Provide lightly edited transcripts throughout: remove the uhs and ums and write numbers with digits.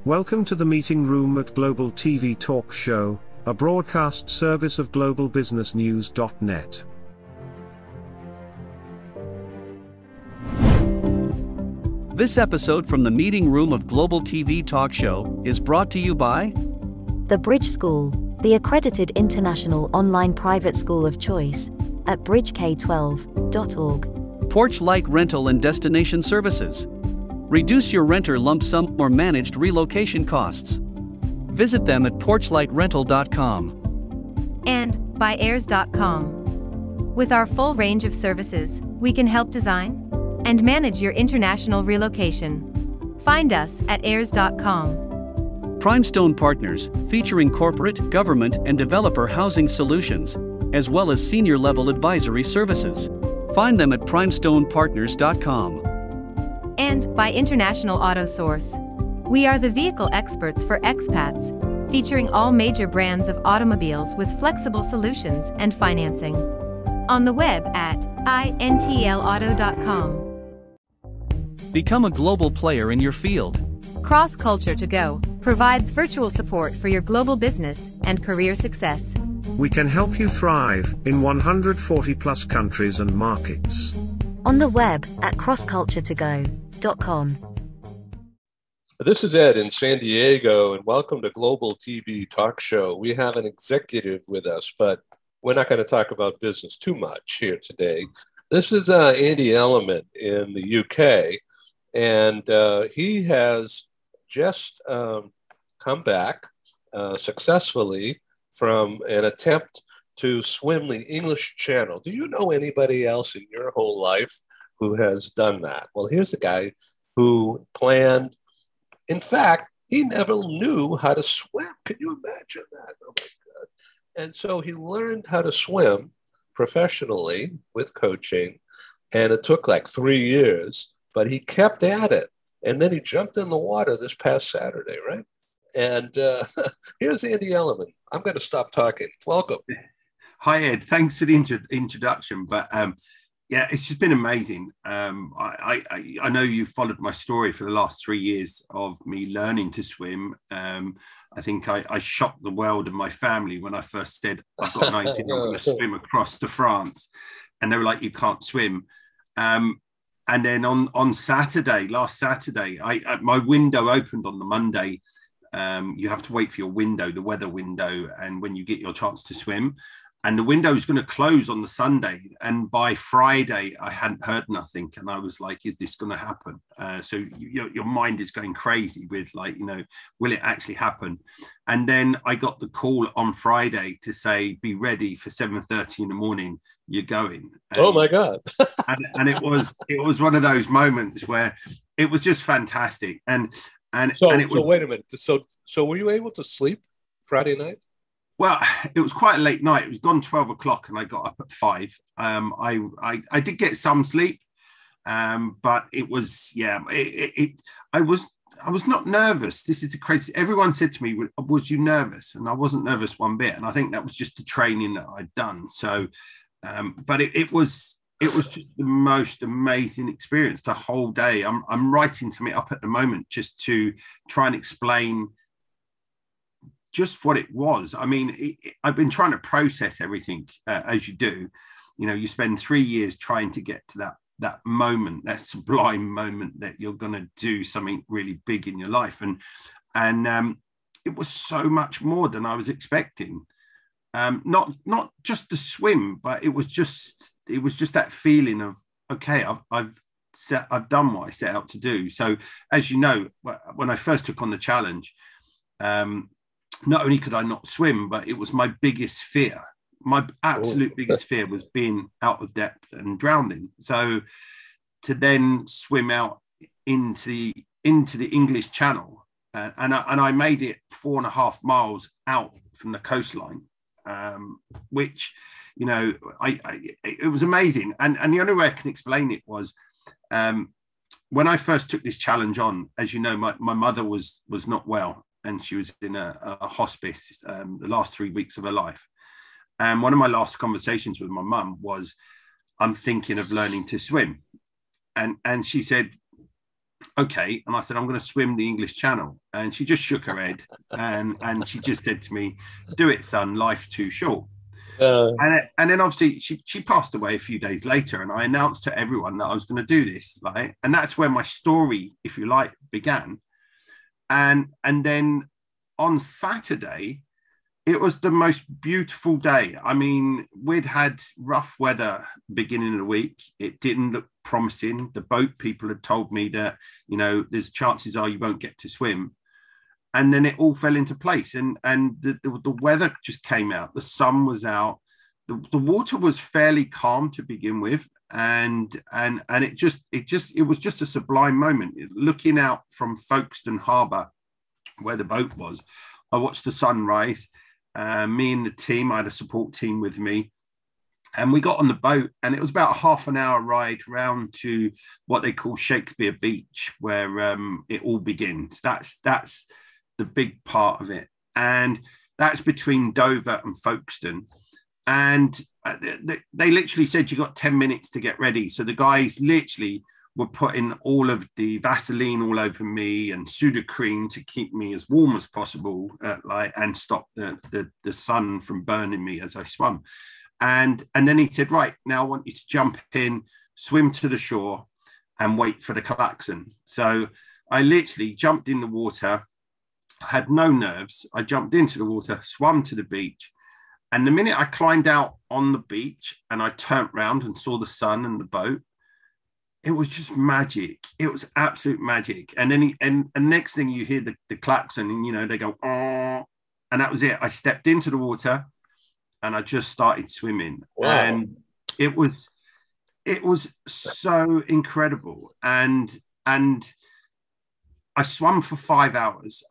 Welcome to the meeting room at Global TV Talk Show, a broadcast service of globalbusinessnews.net. This episode from the meeting room of Global TV Talk Show is brought to you by The Bridge School, the accredited international online private school of choice, at bridgek12.org. Porch Light Rental and Destination Services. Reduce your renter lump sum or managed relocation costs. Visit them at porchlightrental.com. And by airs.com. With our full range of services, we can help design and manage your international relocation. Find us at airs.com. Primestone Partners, featuring corporate, government, and developer housing solutions, as well as senior-level advisory services. Find them at primestonepartners.com. And by International Auto Source. We are the vehicle experts for expats, featuring all major brands of automobiles with flexible solutions and financing. On the web at intlauto.com. Become a global player in your field. Cross Culture to Go provides virtual support for your global business and career success. We can help you thrive in 140 plus countries and markets. On the web at crossculturetogo.com. This is Ed in San Diego, and welcome to Global TV Talk Show. We have an executive with us, but we're not going to talk about business too much here today. This is Andy Elliman in the UK, and he has just come back successfully from an attempt to swim the English Channel. Do you know anybody else in your whole life who has done that? Well, here's a guy who planned. In fact, he never knew how to swim. Can you imagine that? Oh my God. And so he learned how to swim professionally with coaching, and it took like 3 years, but he kept at it. And then he jumped in the water this past Saturday, right? And here's Andy Elliman. I'm going to stop talking. Welcome. Hi, Ed. Thanks for the introduction. But yeah, it's just been amazing. I know you've followed my story for the last 3 years of me learning to swim. I think I shocked the world and my family when I first said, I've got an idea, I'm going to swim across to France. And they were like, you can't swim. And then on Saturday, last Saturday, my window opened on the Monday. You have to wait for your window, the weather window, and when you get your chance to swim. And the window is going to close on the Sunday. And by Friday, I hadn't heard nothing. And I was like, is this going to happen? So your mind is going crazy with like, will it actually happen? And then I got the call on Friday to say, be ready for 7:30 in the morning. You're going. Oh my God. and it was one of those moments where it was just fantastic. So wait a minute. So were you able to sleep Friday night? Well, it was quite a late night. It was gone 12 o'clock and I got up at 5. I did get some sleep, but it was, I was not nervous. This is the crazy. Everyone said to me, was you nervous? And I wasn't nervous one bit. And I think that was just the training that I'd done. So, but it was just the most amazing experience the whole day. I'm writing something up at the moment just to try and explain just what it was. I mean, I've been trying to process everything as you do. You spend 3 years trying to get to that moment, that sublime moment that you're going to do something really big in your life. And it was so much more than I was expecting. Not just to swim, but it was just that feeling of, okay, I've done what I set out to do. So as you know, when I first took on the challenge, not only could I not swim, but it was my biggest fear. My absolute biggest fear was being out of depth and drowning. So to then swim out into the English Channel, and I made it 4.5 miles out from the coastline, which, it was amazing. And the only way I can explain it was, when I first took this challenge on, as you know, my mother was not well. And she was in a hospice the last 3 weeks of her life. And one of my last conversations with my mum was, I'm thinking of learning to swim. And she said, okay. And I said, I'm going to swim the English Channel. And she just shook her head and she just said to me, do it, son, life's too short. And then obviously she passed away a few days later, and I announced to everyone that I was going to do this, right? And that's where my story, if you like, began. And then on Saturday, it was the most beautiful day. I mean, we'd had rough weather beginning of the week. It didn't look promising. The boat people had told me that, you know, there's chances are you won't get to swim. And then it all fell into place, and the weather just came out. The sun was out. The water was fairly calm to begin with, and it was just a sublime moment. Looking out from Folkestone Harbour, where the boat was, I watched the sunrise. Me and the team, I had a support team with me, and we got on the boat, and it was about a half an hour ride round to what they call Shakespeare Beach, where it all begins. That's the big part of it, and that's between Dover and Folkestone. And they literally said, you got 10 minutes to get ready. So the guys literally were putting all of the Vaseline all over me and Sudocrem to keep me as warm as possible, and stop the sun from burning me as I swam. And then he said, right, now I want you to jump in, swim to the shore, and wait for the klaxon. So I literally jumped in the water, had no nerves. I jumped into the water, swam to the beach. And the minute I climbed out on the beach and I turned around and saw the sun and the boat, it was just magic. It was absolute magic. And then and next thing you hear the klaxon, and, you know, they go, oh, and that was it. I stepped into the water and I just started swimming. Wow. And it was so incredible. And I swam for 5 hours.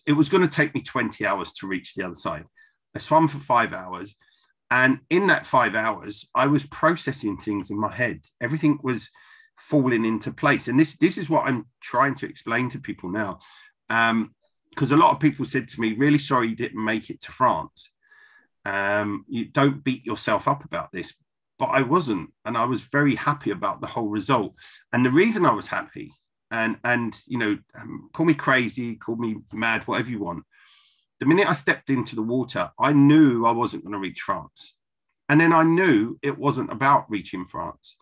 It was going to take me 20 hours to reach the other side. I swam for 5 hours. And in that 5 hours, I was processing things in my head. Everything was falling into place. And this is what I'm trying to explain to people now. Because a lot of people said to me, really sorry you didn't make it to France. You don't beat yourself up about this. But I wasn't. And I was very happy about the whole result. And the reason I was happy, and you know, call me crazy, call me mad, whatever you want. The minute I stepped into the water, I knew I wasn't going to reach France. And then I knew it wasn't about reaching France.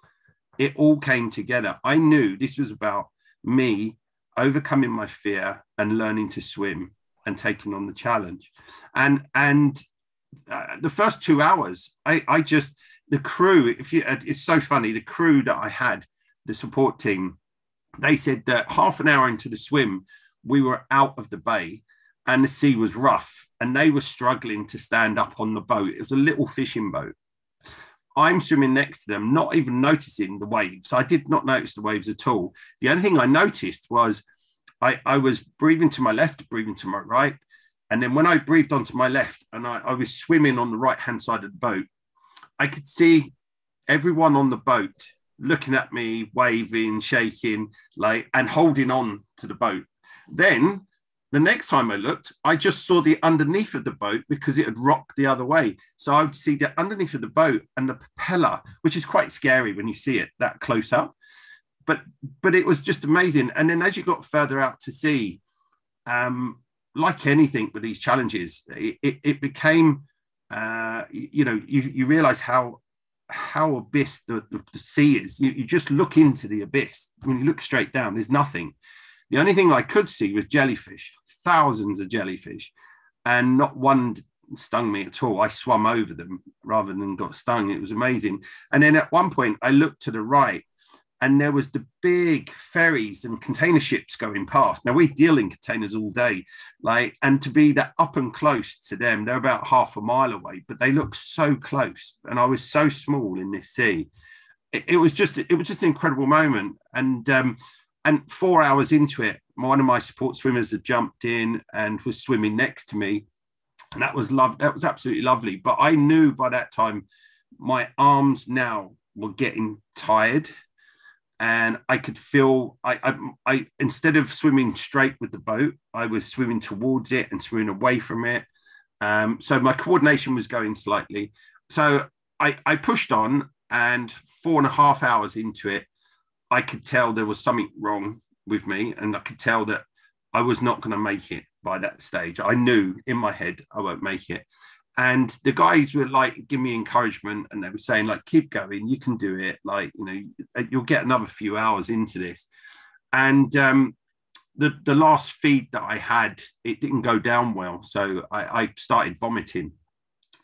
It all came together. I knew this was about me overcoming my fear and learning to swim and taking on the challenge. And the first 2 hours, I just, the crew, it's so funny, the crew that I had, the support team, they said that half an hour into the swim, we were out of the bay and the sea was rough and they were struggling to stand up on the boat. It was a little fishing boat. I'm swimming next to them, not even noticing the waves. I did not notice the waves at all. The only thing I noticed was I was breathing to my left, breathing to my right. And then when I breathed onto my left and I was swimming on the right-hand side of the boat, I could see everyone on the boat looking at me, waving, shaking, and holding on to the boat. Then the next time I looked, I just saw the underneath of the boat because it had rocked the other way. So I would see the underneath of the boat and the propeller, which is quite scary when you see it that close up. But it was just amazing. And then as you got further out to sea, like anything with these challenges, it became, you realize how abyss the sea is. You just look into the abyss. When you look straight down, there's nothing. The only thing I could see was jellyfish, thousands of jellyfish, and not one stung me at all. I swam over them rather than got stung. It was amazing. And then at one point I looked to the right and there was the big ferries and container ships going past. Now we deal in containers all day, and to be that up and close to them, they're about half a mile away, but they look so close. And I was so small in this sea. It was just an incredible moment. And 4 hours into it, one of my support swimmers had jumped in and was swimming next to me. And that was absolutely lovely. But I knew by that time, my arms now were getting tired. And I could feel, I instead of swimming straight with the boat, I was swimming towards it and swimming away from it. So my coordination was going slightly. So I pushed on, and 4.5 hours into it, I could tell there was something wrong with me, and I could tell that I was not going to make it by that stage. I knew in my head I won't make it. And the guys were like, give me encouragement, and they were saying, like, keep going, you can do it. Like, you know, you'll get another few hours into this. And the last feed that I had, it didn't go down well. So I started vomiting.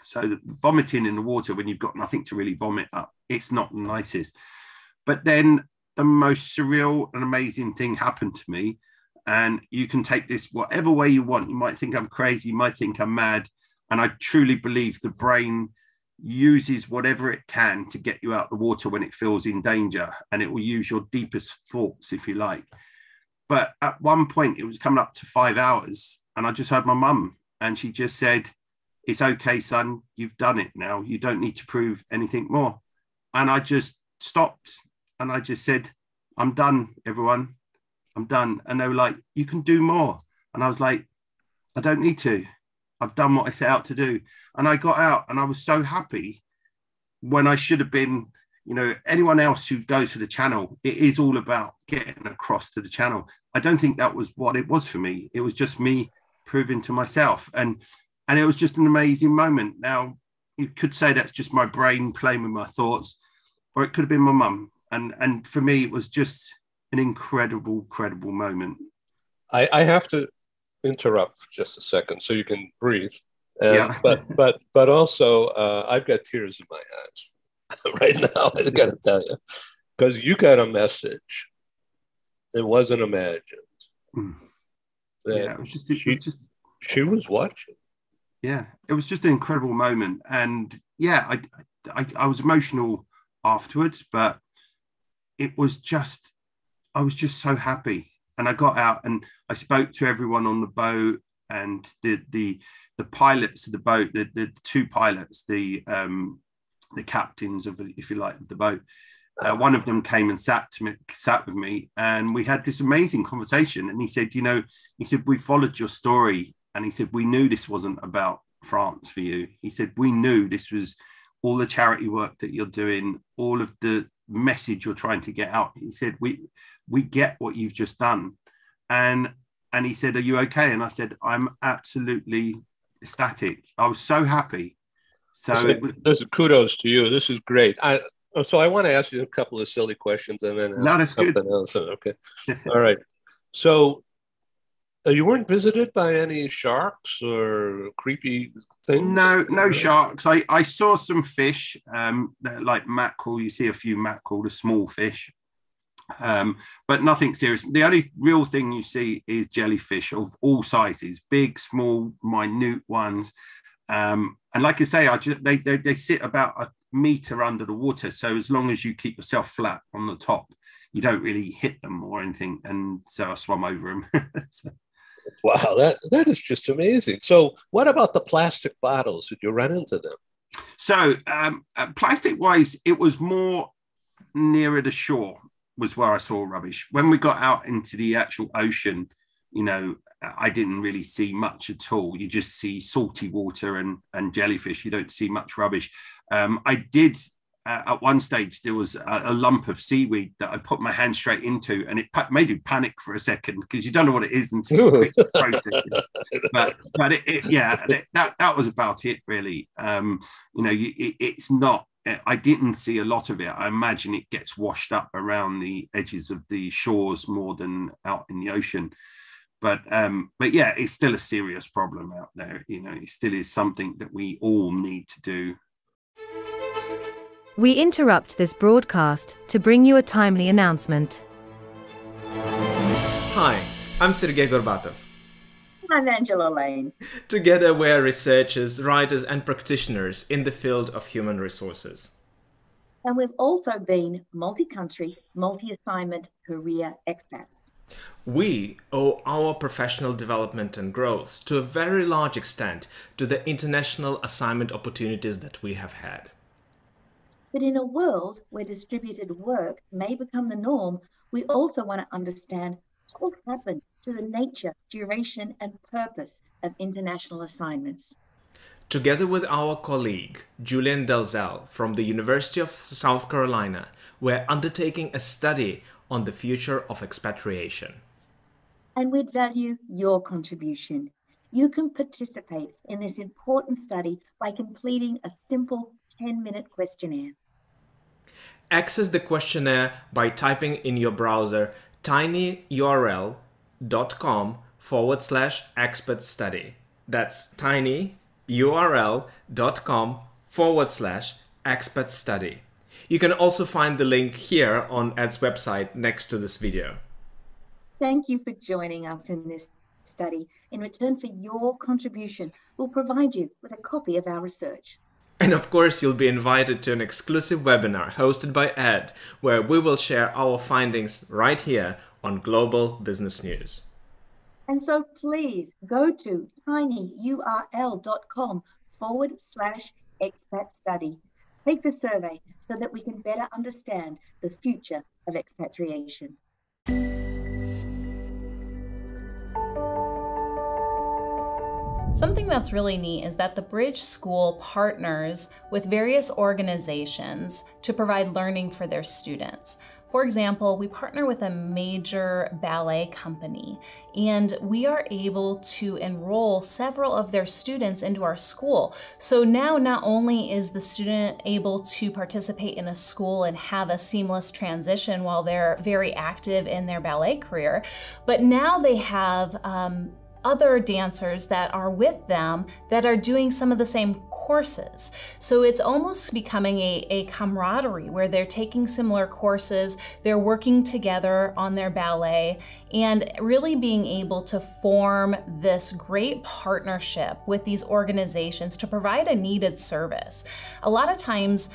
So vomiting in the water when you've got nothing to really vomit up, it's not the nicest. But then the most surreal and amazing thing happened to me. And you can take this whatever way you want. You might think I'm crazy, you might think I'm mad. And I truly believe the brain uses whatever it can to get you out the water when it feels in danger. And it will use your deepest thoughts, if you like. But at one point, it was coming up to 5 hours. And I just heard my mum. And she just said, it's okay, son, you've done it now. You don't need to prove anything more. And I just stopped. And I just said, I'm done, everyone. I'm done. And they were like, you can do more. And I was like, I don't need to. I've done what I set out to do. And I got out and I was so happy when I should have been, you know, anyone else who goes to the channel, it is all about getting across to the channel. I don't think that was what it was for me. It was just me proving to myself. And it was just an amazing moment. Now, you could say that's just my brain playing with my thoughts, or it could have been my mum. And for me, it was just an incredible moment. I have to interrupt for just a second so you can breathe. Yeah. But also, I've got tears in my eyes right now. I got to tell you, because you got a message. It wasn't imagined. That she was watching. Yeah, it was just an incredible moment, and yeah, I was emotional afterwards, but it was just, I was just so happy. And I got out and I spoke to everyone on the boat, and the pilots of the boat, the two pilots, the captains of, if you like, the boat. One of them came and sat with me, and we had this amazing conversation. And he said, you know, we followed your story, and he said, we knew this wasn't about France for you. He said, we knew this was all the charity work that you're doing, all of the message you're trying to get out. He said, we get what you've just done. And he said, are you okay? And I said, I'm absolutely ecstatic. I was so happy. So this is kudos to you. This is great. So I want to ask you a couple of silly questions and then ask something else. Okay. All right. So you weren't visited by any sharks or creepy things? No sharks. I saw some fish, like mackerel. You see a few mackerel, the small fish, but nothing serious. The only real thing you see is jellyfish of all sizes, big, small, minute ones. And like I say, they sit about a meter under the water. So as long as you keep yourself flat on the top, you don't really hit them or anything. And so I swam over them. So. Wow, that is just amazing. So what about the plastic bottles? Did you run into them? So plastic-wise, it was more nearer the shore was where I saw rubbish. When we got out into the actual ocean, you know, I didn't really see much at all. You just see salty water and jellyfish. You don't see much rubbish. I did, at one stage, there was a lump of seaweed that I put my hand straight into, and it made you panic for a second because you don't know what it is until you process it. But that was about it, really. You know, it's not, I didn't see a lot of it. I imagine it gets washed up around the edges of the shores more than out in the ocean. But yeah, it's still a serious problem out there. You know, it still is something that we all need to do. We interrupt this broadcast to bring you a timely announcement. Hi, I'm Sergei Gorbatov. I'm Angela Lane. Together we are researchers, writers and practitioners in the field of human resources. And we've also been multi-country, multi-assignment career expats. We owe our professional development and growth to a very large extent to the international assignment opportunities that we have had. But in a world where distributed work may become the norm, we also want to understand what will happen to the nature, duration, and purpose of international assignments. Together with our colleague, Julian Dalzell from the University of South Carolina, we're undertaking a study on the future of expatriation. And we'd value your contribution. You can participate in this important study by completing a simple 10-minute questionnaire. Access the questionnaire by typing in your browser tinyurl.com/expert study. That's tinyurl.com/expert study. You can also find the link here on Ed's website next to this video. Thank you for joining us in this study. In return for your contribution, we'll provide you with a copy of our research. And of course, you'll be invited to an exclusive webinar hosted by Ed, where we will share our findings right here on Global Business News. And so please go to tinyurl.com/expat study. Take the survey so that we can better understand the future of expatriation. Something that's really neat is that the Bridge School partners with various organizations to provide learning for their students. For example, we partner with a major ballet company, and we are able to enroll several of their students into our school. So now not only is the student able to participate in a school and have a seamless transition while they're very active in their ballet career, but now they have other dancers that are with them that are doing some of the same courses. So it's almost becoming a camaraderie where they're taking similar courses, they're working together on their ballet, and really being able to form this great partnership with these organizations to provide a needed service. A lot of times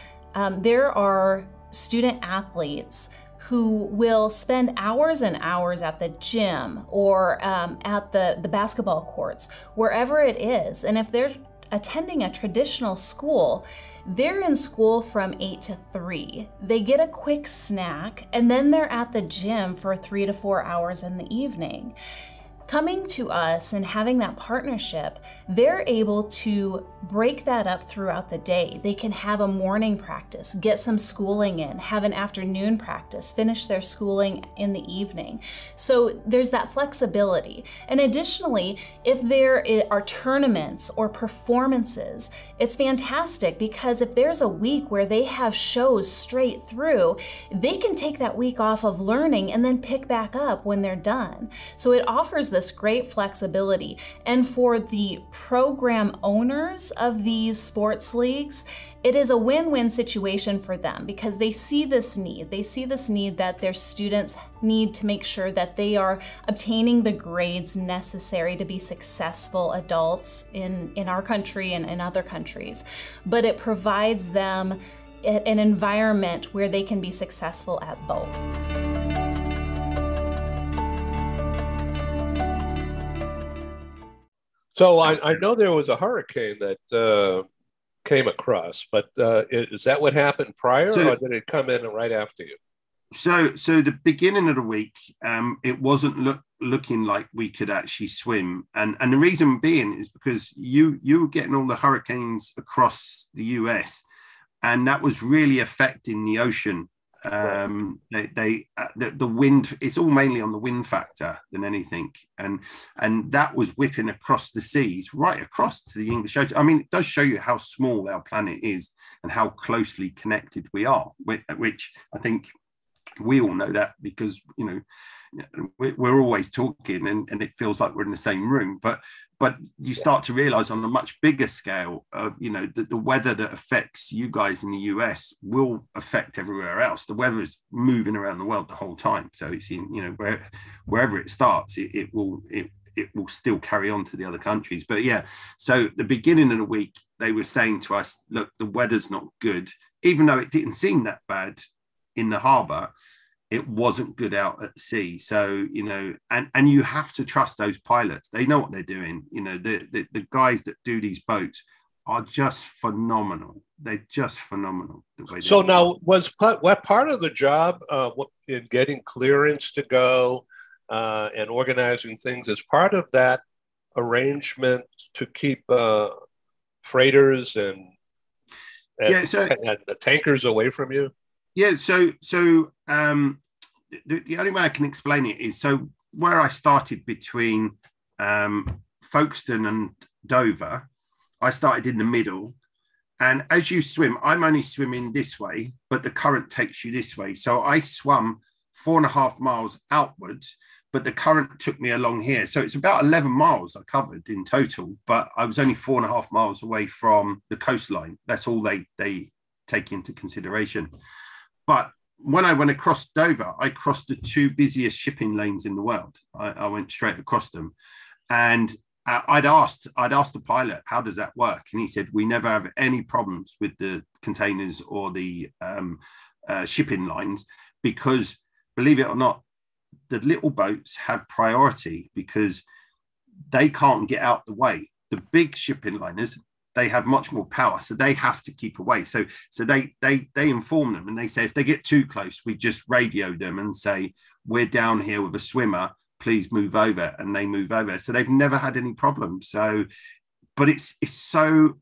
there are student athletes who will spend hours and hours at the gym or at the basketball courts, wherever it is. And if they're attending a traditional school, they're in school from 8 to 3. They get a quick snack, and then they're at the gym for 3 to 4 hours in the evening. Coming to us and having that partnership, they're able to break that up throughout the day. They can have a morning practice, get some schooling in, have an afternoon practice, finish their schooling in the evening. So there's that flexibility. And additionally, if there are tournaments or performances, it's fantastic because if there's a week where they have shows straight through, they can take that week off of learning and then pick back up when they're done. So it offers this great flexibility. And for the program owners of these sports leagues, it is a win-win situation for them because they see this need. They see this need that their students need to make sure that they are obtaining the grades necessary to be successful adults in our country and in other countries. But it provides them an environment where they can be successful at both. So I know there was a hurricane that came across, but is that what happened prior, or did it come in right after you? So the beginning of the week, it wasn't looking like we could actually swim, and the reason being is because you were getting all the hurricanes across the US, and that was really affecting the ocean. The wind, it's all mainly on the wind factor than anything, and that was whipping across the seas right across to the English Ocean. I mean, it does show you how small our planet is and how closely connected we are, which I think we all know that because we're always talking and it feels like we're in the same room, but you start to realize on a much bigger scale of, the weather that affects you guys in the US will affect everywhere else. The weather is moving around the world the whole time. So it's wherever it starts, it will still carry on to the other countries. But yeah, so the beginning of the week, they were saying to us, look, the weather's not good, even though it didn't seem that bad in the harbor. It wasn't good out at sea. So, and you have to trust those pilots. They know what they're doing. The guys that do these boats are just phenomenal. They're just phenomenal. So now, what part of the job in getting clearance to go and organizing things is part of that arrangement to keep freighters and the tankers away from you? Yeah. The only way I can explain it is, so where I started between Folkestone and Dover, I started in the middle. And as you swim, I'm only swimming this way, but the current takes you this way. So I swam 4.5 miles outwards, but the current took me along here. So it's about 11 miles I covered in total, but I was only 4.5 miles away from the coastline. That's all they take into consideration. But when I went across Dover, I crossed the two busiest shipping lanes in the world. I went straight across them. And I'd asked the pilot, how does that work? And he said, we never have any problems with the containers or the shipping lines, because, believe it or not, the little boats have priority because they can't get out the way. The big shipping liners, they have much more power, so they have to keep away. So they inform them, and they say if they get too close, we just radio them and say, we're down here with a swimmer, please move over, and they move over. So they've never had any problems. So, but it's so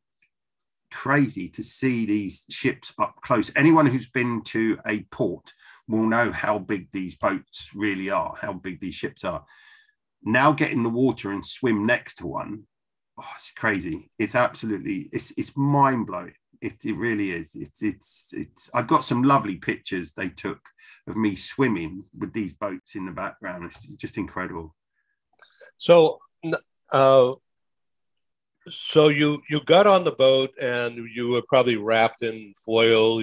crazy to see these ships up close. Anyone who's been to a port will know how big these boats really are, how big these ships are. Now get in the water and swim next to one, oh, it's crazy. It's absolutely, it's mind-blowing. It really is. It's I've got some lovely pictures they took of me swimming with these boats in the background. It's just incredible. So so you got on the boat and you were probably wrapped in foil.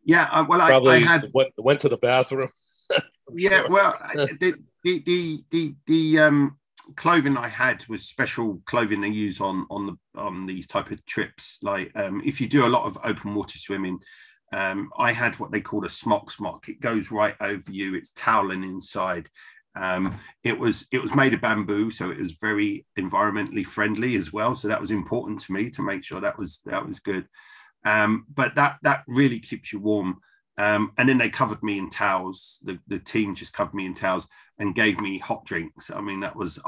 Yeah, well, probably I had went to the bathroom. Yeah, well, the clothing I had was special clothing they use on these type of trips. Like if you do a lot of open water swimming, I had what they called a smock. It goes right over you. It's toweling inside. It was made of bamboo, so it was very environmentally friendly as well. So that was important to me to make sure that was good. But that really keeps you warm. And then they covered me in towels. The team just covered me in towels and gave me hot drinks. I mean, I was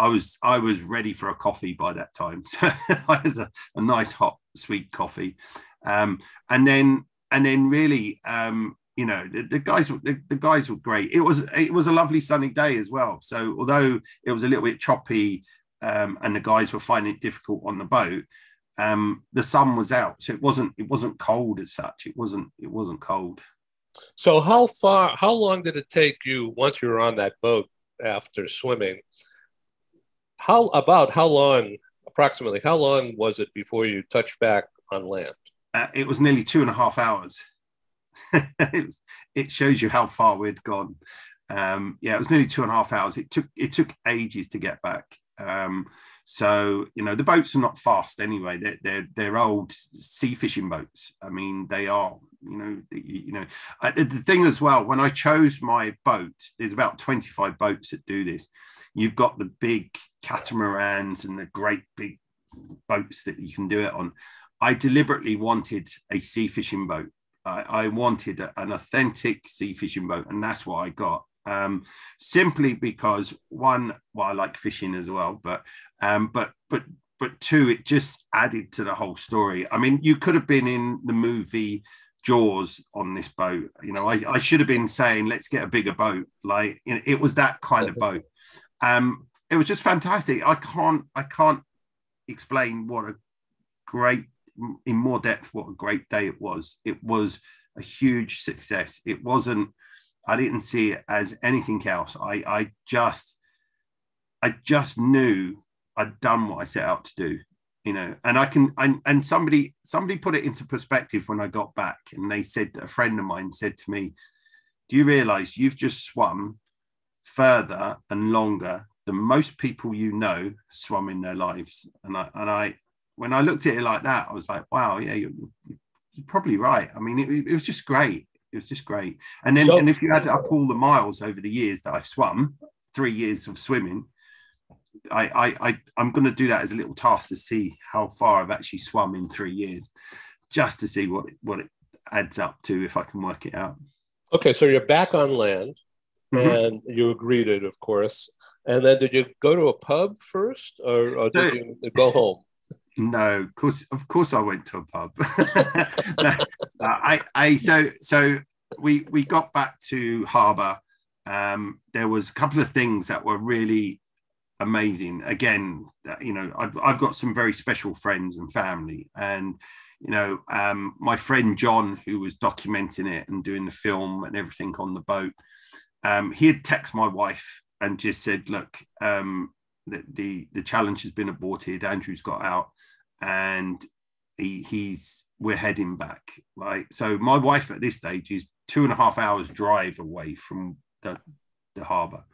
ready for a coffee by that time. So I had a nice hot sweet coffee. And then really, the guys were great. It was a lovely sunny day as well. So although it was a little bit choppy, and the guys were finding it difficult on the boat, the sun was out, so it wasn't cold as such. It wasn't cold. So how long did it take you once you were on that boat after swimming? Approximately how long was it before you touched back on land? It was nearly 2.5 hours. It shows you how far we'd gone. It was nearly 2.5 hours. It took ages to get back. So the boats are not fast anyway. They're old sea fishing boats. I mean, they are. The thing as well, when I chose my boat, there's about 25 boats that do this. You've got the big catamarans and the great big boats that you can do it on. I deliberately wanted a sea fishing boat. I wanted an authentic sea fishing boat, and that's what I got. Simply because one, I like fishing as well, but two, it just added to the whole story. I mean, you could have been in the movie Jaws on this boat. I should have been saying, let's get a bigger boat. Like, it was that kind of boat. It was just fantastic. I can't explain in more depth what a great day it was. It was a huge success. I didn't see it as anything else. I just knew I'd done what I set out to do, and somebody put it into perspective when I got back, and a friend of mine said to me, do you realize you've just swum further and longer than most people swum in their lives? And I when I looked at it like that, I was like, wow, yeah, you're probably right. I mean, it was just great. It was just great. And then, and if you add up all the miles over the years that I've swum, 3 years of swimming, I'm going to do that as a little task to see how far I've actually swum in 3 years, just to see what it adds up to, if I can work it out. Okay, so you're back on land, and you agreed it, of course. And then did you go to a pub first, or did you go home? No, of course I went to a pub. we got back to harbour. There was a couple of things that were really amazing. Again, you know, I've got some very special friends and family, and you know, my friend John, who was documenting it and doing the film and everything on the boat, he had texted my wife and just said, look, the challenge has been aborted. Andrew's got out, and we're heading back. Like, so my wife at this stage is 2.5 hours drive away from the harbour.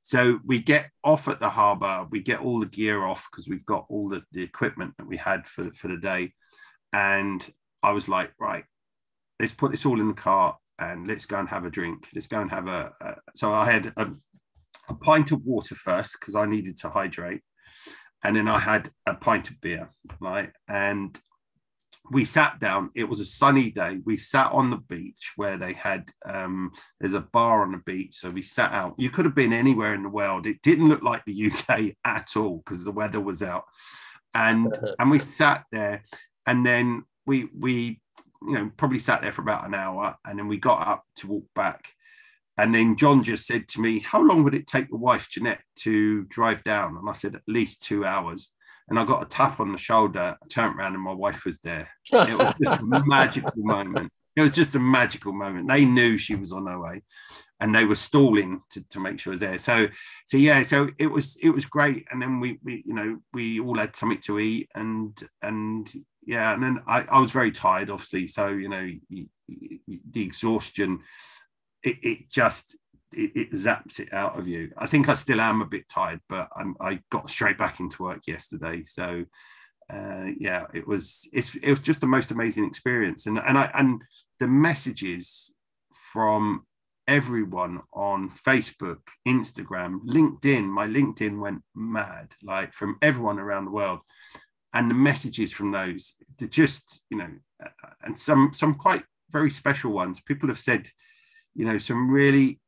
So we get off at the harbour, we get all the gear off because we've got all the equipment that we had for the day. And I was like, right, let's put this all in the car and let's go and have a drink. Let's go and have so I had a pint of water first because I needed to hydrate. And then I had a pint of beer, right? And we sat down. It was a sunny day. We sat on the beach where they had, there's a bar on the beach. So we sat out. You could have been anywhere in the world. It didn't look like the UK at all because the weather was out. And we sat there, and then we you know, probably sat there for about an hour, and then we got up to walk back. And then John just said to me, how long would it take your wife, Jeanette, to drive down? And I said, at least 2 hours. And I got a tap on the shoulder. I turned around and my wife was there. It was just a magical moment. It was just a magical moment. They knew she was on her way, and they were stalling to make sure I was there. So yeah, so it was great. And then we you know, we all had something to eat, and yeah, and then I was very tired, obviously. So, you know, the exhaustion, it zaps it out of you. I think I still am a bit tired, but I got straight back into work yesterday. So yeah, it was just the most amazing experience. And the messages from everyone on Facebook, Instagram, LinkedIn, my LinkedIn went mad, like from everyone around the world. And the messages from those, they're just, you know, and some quite very special ones. People have said, you know, some really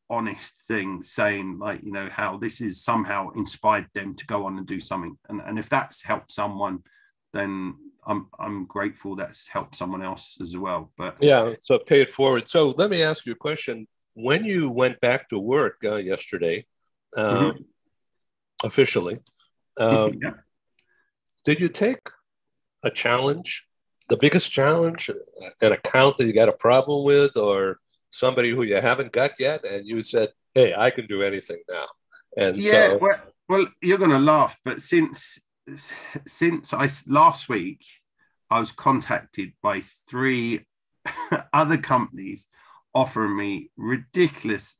honest things, saying like, you know, how this has somehow inspired them to go on and do something. And if that's helped someone, then I'm grateful that's helped someone else as well. But yeah, so pay it forward. So let me ask you a question. When you went back to work yesterday, officially, yeah. Did you take a challenge, the biggest challenge, an account that you got a problem with, or somebody who you haven't got yet, and you said, hey, I can do anything now? And yeah, so, well, you're going to laugh, but since last week, I was contacted by 3 other companies offering me ridiculous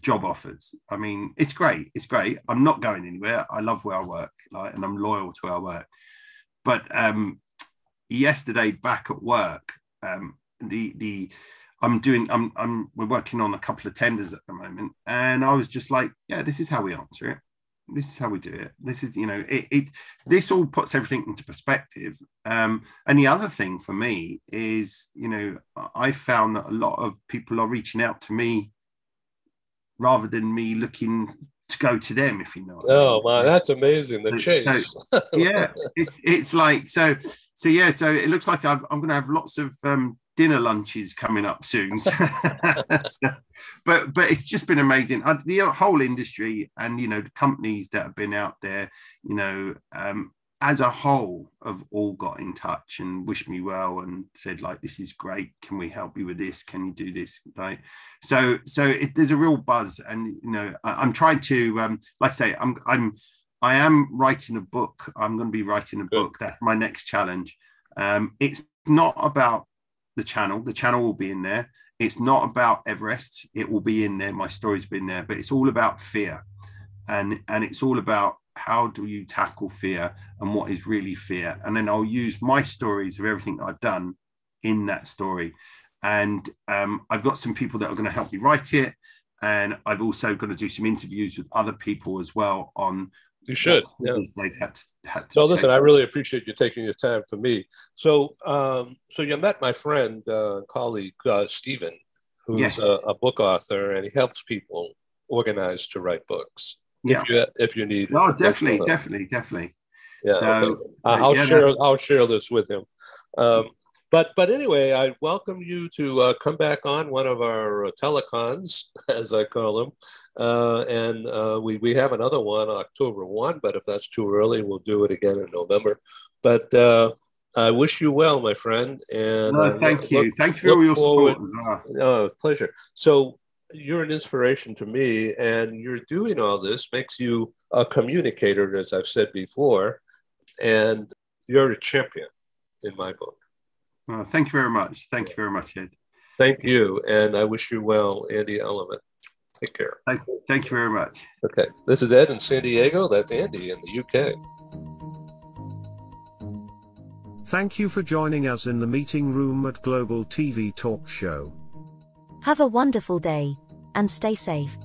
job offers. I mean, it's great. It's great. I'm not going anywhere. I love where I work, like, and I'm loyal to where I work. But yesterday back at work, we're working on a couple of tenders at the moment, and I was just like, yeah, this is how we answer it. This is how we do it. This is, you know, this all puts everything into perspective. And the other thing for me is, you know, I found that a lot of people are reaching out to me rather than me looking to go to them, if you know what I mean. Wow, that's amazing. The chase. So, yeah, it's like, so yeah, so it looks like I'm going to have lots of dinner lunches coming up soon. But it's just been amazing. The whole industry and, you know, the companies that have been out there, you know, as a whole have all got in touch and wished me well and said, like, this is great. Can we help you with this? Can you do this? Like, so there's a real buzz. And, you know, I'm trying to, like I say, I am writing a book. I'm going to be writing a book. That's my next challenge. It's not about the channel. The channel will be in there. It's not about Everest. It will be in there. My story's been there, but it's all about fear. And it's all about how do you tackle fear and what is really fear. And then I'll use my stories of everything I've done in that story. And I've got some people that are going to help me write it. And I've also got to do some interviews with other people as well on. You should. Yeah. They've had to so listen, I really appreciate you taking your time for me. So so you met my friend, colleague, Stephen, who's yes. a book author, and he helps people organize to write books. Yeah. If you need. No, definitely. Yeah. So okay. I'll share this with him. But anyway, I welcome you to come back on one of our telecons, as I call them. We have another one October 1, but if that's too early, we'll do it again in November. But I wish you well, my friend. And thank you. Thank you for all your support as well. Pleasure. So you're an inspiration to me, and you're doing all this makes you a communicator, as I've said before, and you're a champion in my book. Well, thank you very much. Thank you very much, Ed. Thank you, and I wish you well, Andy Elliman. Take care. Thank you very much. Okay, this is Ed in San Diego. That's Andy in the UK. Thank you for joining us in the meeting room at Global TV Talk Show. Have a wonderful day, and stay safe.